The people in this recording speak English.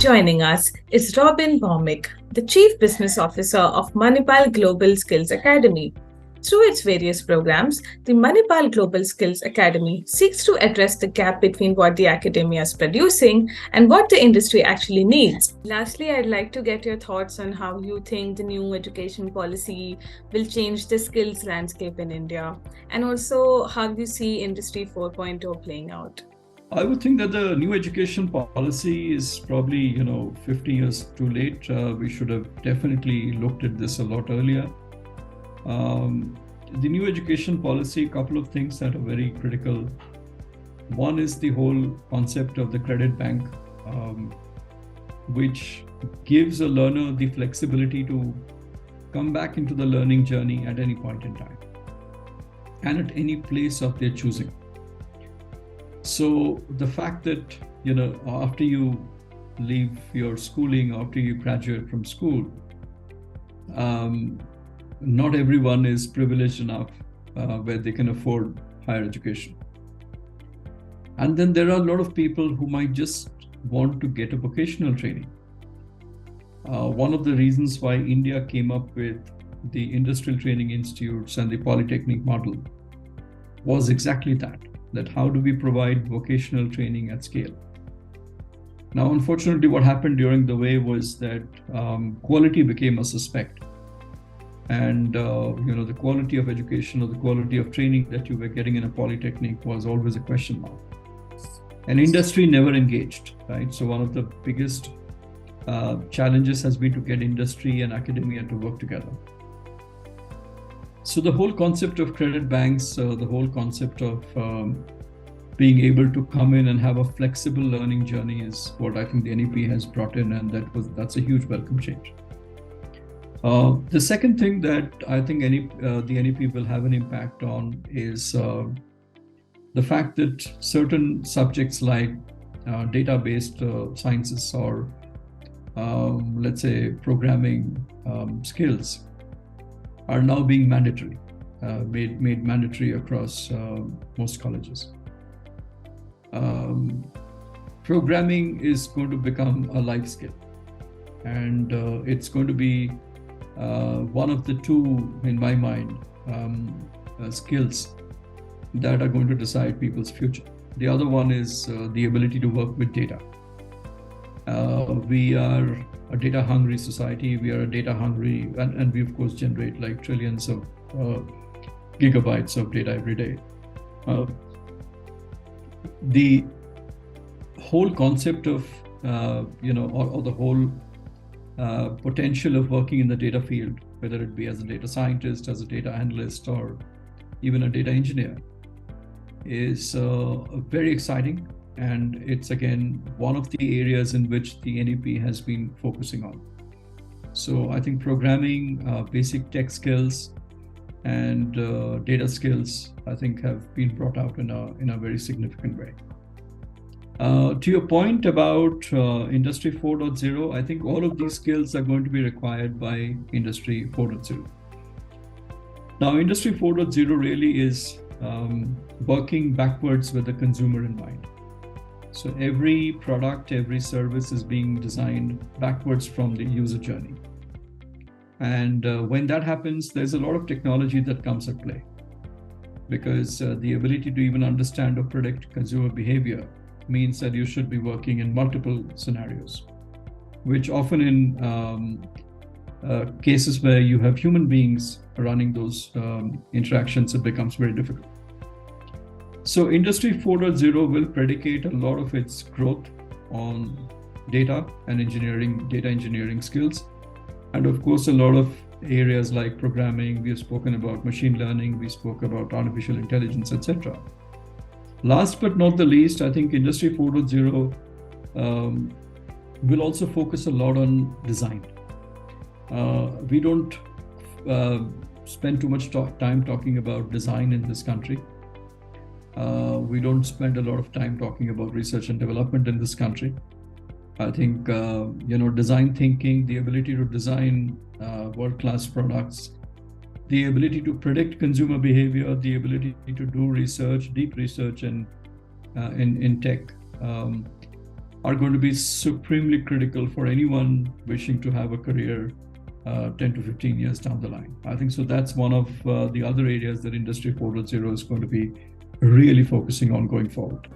joining us is Bhowmik, the Chief Business Officer of Manipal Global Skills Academy. Through its various programs, the Manipal Global Skills Academy seeks to address the gap between what the academia is producing and what the industry actually needs. Lastly, I'd like to get your thoughts on how you think the new education policy will change the skills landscape in India, and also how you see Industry 4.0 playing out. I would think that the new education policy is probably, 50 years too late. We should have definitely looked at this a lot earlier. The new education policy, a couple of things that are very critical. One is the whole concept of the credit bank, which gives a learner the flexibility to come back into the learning journey at any point in time and at any place of their choosing. So the fact that, after you leave your schooling, after you graduate from school, not everyone is privileged enough where they can afford higher education. And then there are a lot of people who might just want to get a vocational training. One of the reasons why India came up with the industrial training institutes and the polytechnic model was exactly that how do we provide vocational training at scale? Now, unfortunately, what happened during the wave was that quality became a suspect. And, the quality of education or the quality of training that you were getting in a polytechnic was always a question mark. And industry never engaged, right? So one of the biggest challenges has been to get industry and academia to work together. So the whole concept of credit banks, the whole concept of being able to come in and have a flexible learning journey is what I think the NEP has brought in, and that's a huge welcome change. The second thing that I think the NEP will have an impact on is the fact that certain subjects like data-based sciences or let's say programming skills are now being mandatory, made mandatory across most colleges. Programming is going to become a life skill, and it's going to be one of the two, in my mind, skills that are going to decide people's future. The other one is the ability to work with data. We are a data-hungry society. We are a data-hungry, and we of course generate like trillions of gigabytes of data every day. The whole concept of, or the whole potential of working in the data field, whether it be as a data scientist, as a data analyst, or even a data engineer, is very exciting. And it's again one of the areas in which the NEP has been focusing on. So I think programming, basic tech skills, and data skills, I think, have been brought out in a very significant way. To your point about Industry 4.0, I think all of these skills are going to be required by Industry 4.0. Now, Industry 4.0 really is working backwards with the consumer in mind. So every product, every service is being designed backwards from the user journey. And when that happens, there's a lot of technology that comes at play, because the ability to even understand or predict consumer behavior means that you should be working in multiple scenarios, which often in cases where you have human beings running those interactions, it becomes very difficult. So Industry 4.0 will predicate a lot of its growth on data and data engineering skills. And of course, a lot of areas like programming, we have spoken about machine learning, we spoke about artificial intelligence, etc. Last but not the least, I think Industry 4.0 will also focus a lot on design. We don't spend too much time talking about design in this country. We don't spend a lot of time talking about research and development in this country. I think, design thinking, the ability to design world-class products, the ability to predict consumer behavior, the ability to do research, deep research in tech, are going to be supremely critical for anyone wishing to have a career 10 to 15 years down the line. I think so that's one of the other areas that Industry 4.0 is going to be really focusing on going forward.